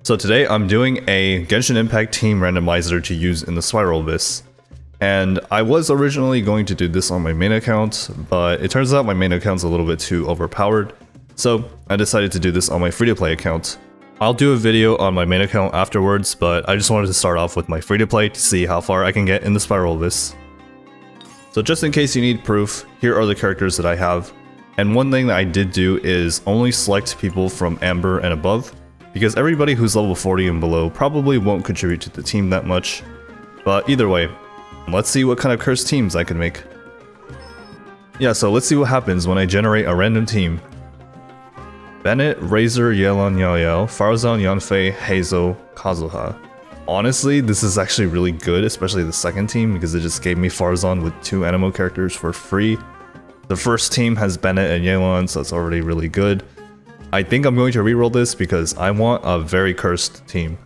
So today I'm doing a Genshin Impact team randomizer to use in the Spiral Abyss. And I was originally going to do this on my main account, but it turns out my main account's a little bit too overpowered. So I decided to do this on my free-to-play account. I'll do a video on my main account afterwards, but I just wanted to start off with my free-to-play to see how far I can get in the Spiral Abyss. So just in case you need proof, here are the characters that I have. And one thing that I did do is only select people from Amber and above, because everybody who's level 40 and below probably won't contribute to the team that much. But either way, let's see what kind of cursed teams I can make. Yeah, so let's see what happens when I generate a random team. Bennett, Razor, Yelan, Yaoyao, Farazan, Yanfei, Hazel, Kazuha. Honestly, this is actually really good, especially the second team, because it just gave me Farazan with 2 Anemo characters for free. The first team has Bennett and Yelan, so it's already really good. I think I'm going to reroll this because I want a very cursed team.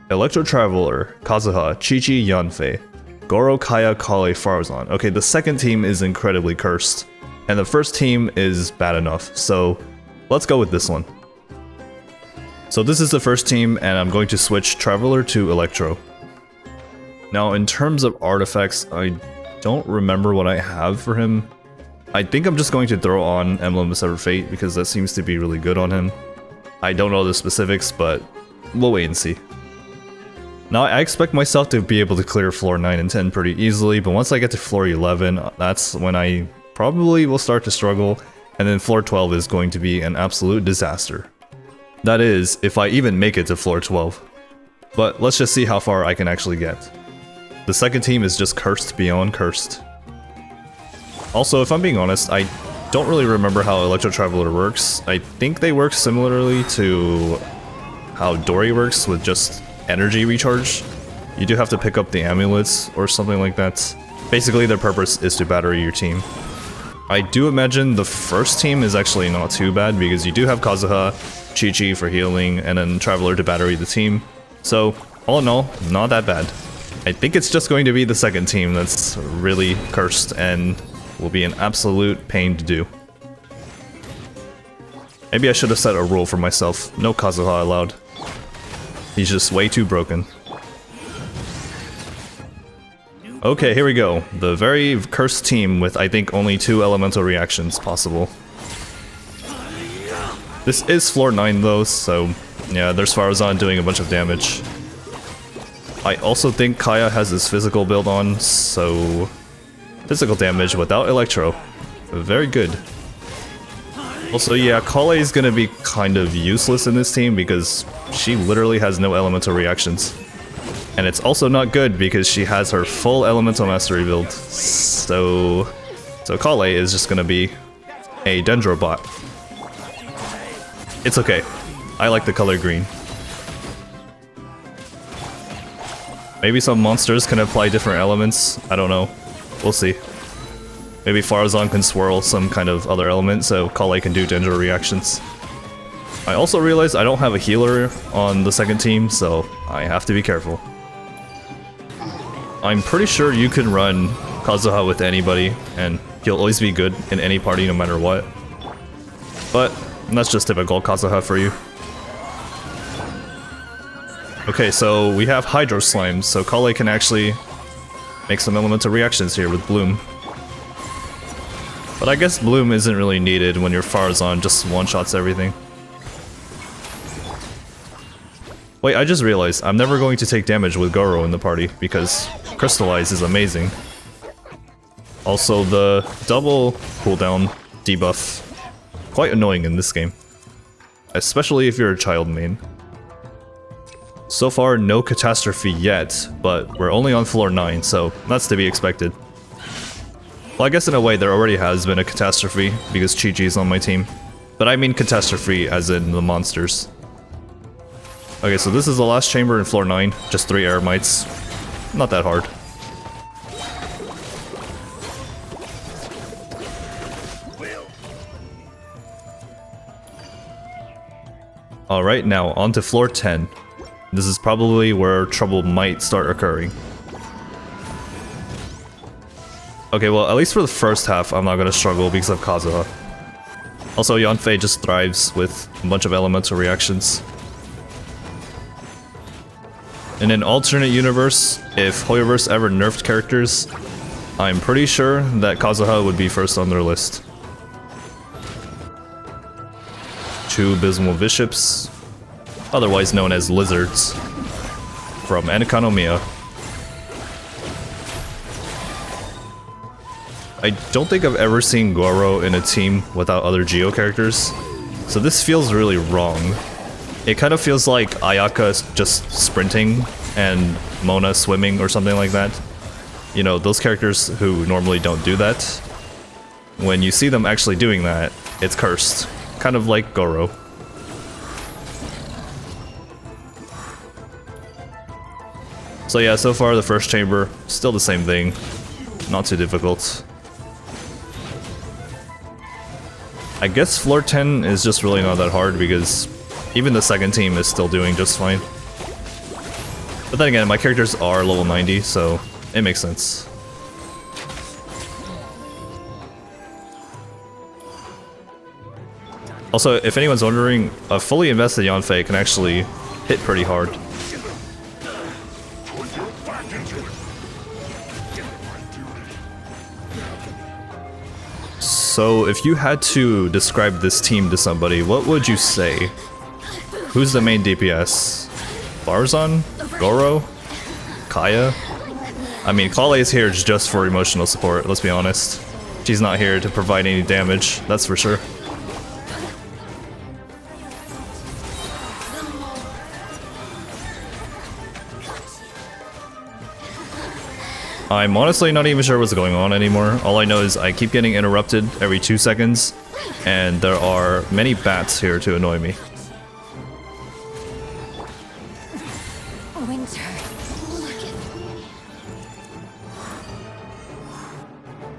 Electro Traveler, Kazuha, Chi-Chi, Yanfei, Goro, Kaya, Kale, Farazan. Okay, the second team is incredibly cursed, and the first team is bad enough, so let's go with this one. So this is the first team, and I'm going to switch Traveler to Electro. Now, in terms of artifacts, I don't remember what I have for him. I think I'm just going to throw on Emblem of Severed Fate because that seems to be really good on him. I don't know the specifics, but we'll wait and see. Now, I expect myself to be able to clear floor 9 and 10 pretty easily, but once I get to floor 11, that's when I probably will start to struggle, and then floor 12 is going to be an absolute disaster. That is, if I even make it to floor 12. But let's just see how far I can actually get. The second team is just cursed beyond cursed. Also, if I'm being honest, I don't really remember how Electro Traveler works. I think they work similarly to how Dory works with just energy recharge. You do have to pick up the amulets or something like that. Basically, their purpose is to battery your team. I do imagine the first team is actually not too bad because you do have Kazuha, Chi-Chi for healing, and then Traveler to battery the team. So, all in all, not that bad. I think it's just going to be the second team that's really cursed and will be an absolute pain to do. Maybe I should have set a rule for myself. No Kazuha allowed. He's just way too broken. Okay, here we go. The very cursed team with, I think, only 2 elemental reactions possible. This is floor 9 though, so yeah, there's Farazan doing a bunch of damage. I also think Kaya has his physical build on, so physical damage without Electro. Very good. Also, yeah, Kale is gonna be kind of useless in this team because she literally has no elemental reactions. And it's also not good because she has her full elemental mastery build. So Kale is just gonna be a Dendro bot. It's okay. I like the color green. Maybe some monsters can apply different elements. I don't know. We'll see. Maybe Farazan can swirl some kind of other element so Kale can do Dendro reactions. I also realized I don't have a healer on the second team, so I have to be careful. I'm pretty sure you can run Kazuha with anybody, and he'll always be good in any party no matter what. But that's just typical Kazuha for you. Okay, so we have Hydro Slimes, so Kale can actually make some elemental reactions here with Bloom. But I guess Bloom isn't really needed when your Farazan just one-shots everything. Wait, I just realized I'm never going to take damage with Goro in the party because Crystallize is amazing. Also, the double cooldown debuff, quite annoying in this game. Especially if you're a child main. So far, no catastrophe yet, but we're only on floor 9, so that's to be expected. Well, I guess in a way there already has been a catastrophe because Chi-Chi's on my team. But I mean catastrophe as in the monsters. Okay, so this is the last chamber in floor 9, just 3 Eremites. Not that hard. Alright, now on to floor 10. This is probably where trouble might start occurring. Okay, well, at least for the first half, I'm not gonna struggle because of Kazuha. Also, Yanfei just thrives with a bunch of elemental reactions. In an alternate universe, if Hoyoverse ever nerfed characters, I'm pretty sure that Kazuha would be first on their list. 2 abysmal bishops, otherwise known as lizards, from Anaconomia. I don't think I've ever seen Goro in a team without other Geo characters, so this feels really wrong. It kind of feels like Ayaka just sprinting and Mona swimming or something like that. You know, those characters who normally don't do that. When you see them actually doing that, it's cursed. Kind of like Goro. So yeah, so far the first chamber, still the same thing. Not too difficult. I guess floor 10 is just really not that hard because even the second team is still doing just fine. But then again, my characters are level 90, so it makes sense. Also, if anyone's wondering, a fully invested Yanfei can actually hit pretty hard. So, if you had to describe this team to somebody, what would you say? Who's the main DPS? Farzan? Goro? Kaya? I mean, Kale is here just for emotional support, let's be honest. She's not here to provide any damage, that's for sure. I'm honestly not even sure what's going on anymore. All I know is I keep getting interrupted every 2 seconds, and there are many bats here to annoy me.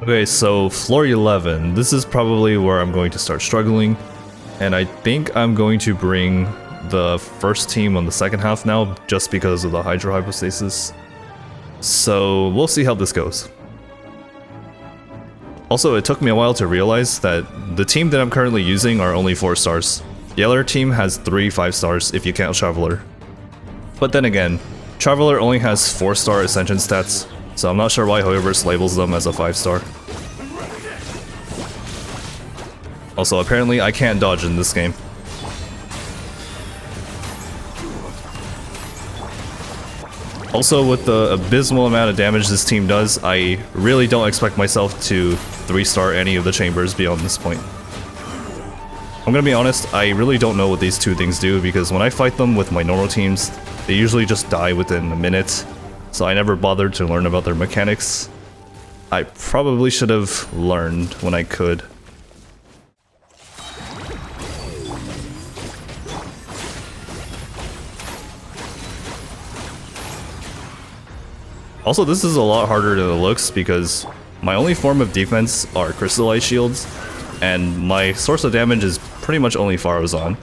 Okay, so floor 11. This is probably where I'm going to start struggling, and I think I'm going to bring the first team on the second half now, just because of the Hydro Hypostasis. So we'll see how this goes. Also, it took me a while to realize that the team that I'm currently using are only 4 stars. The other team has 3 5 stars if you count Traveler. But then again, Traveler only has 4-star Ascension stats, so I'm not sure why Hoyoverse labels them as a 5-star. Also, apparently I can't dodge in this game. Also, with the abysmal amount of damage this team does, I really don't expect myself to 3-star any of the chambers beyond this point. I'm gonna be honest, I really don't know what these two things do, because when I fight them with my normal teams, they usually just die within a minute, so I never bothered to learn about their mechanics. I probably should have learned when I could. Also, this is a lot harder than it looks because my only form of defense are crystallized shields, and my source of damage is pretty much only Farazan.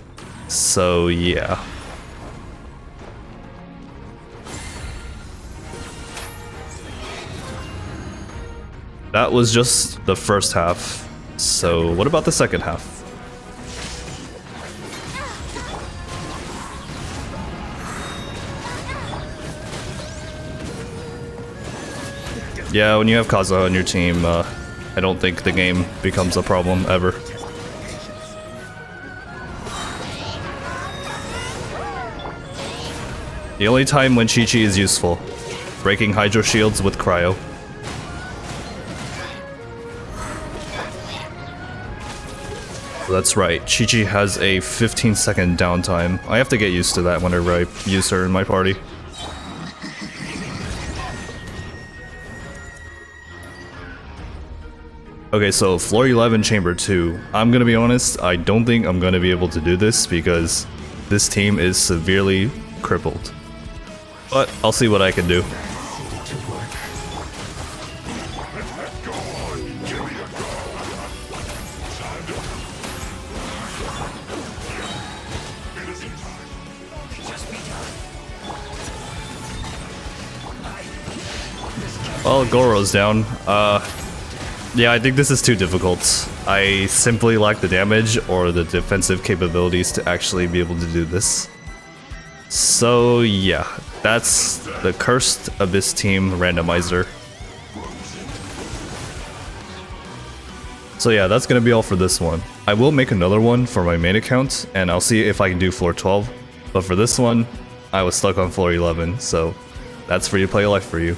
So yeah. That was just the first half. So what about the second half? Yeah, when you have Kazuha on your team, I don't think the game becomes a problem ever. The only time when Chi-Chi is useful, breaking Hydro Shields with Cryo. That's right, Chi-Chi has a 15-second downtime. I have to get used to that whenever I use her in my party. Okay, so floor 11, chamber 2. I'm gonna be honest, I don't think I'm gonna be able to do this because this team is severely crippled. But I'll see what I can do. Well, Goro's down. Yeah, I think this is too difficult. I simply lack the damage or the defensive capabilities to actually be able to do this. So yeah, that's the Cursed Abyss team randomizer. So yeah, that's gonna be all for this one. I will make another one for my main account, and I'll see if I can do floor 12. But for this one, I was stuck on floor 11, so that's free to play life for you.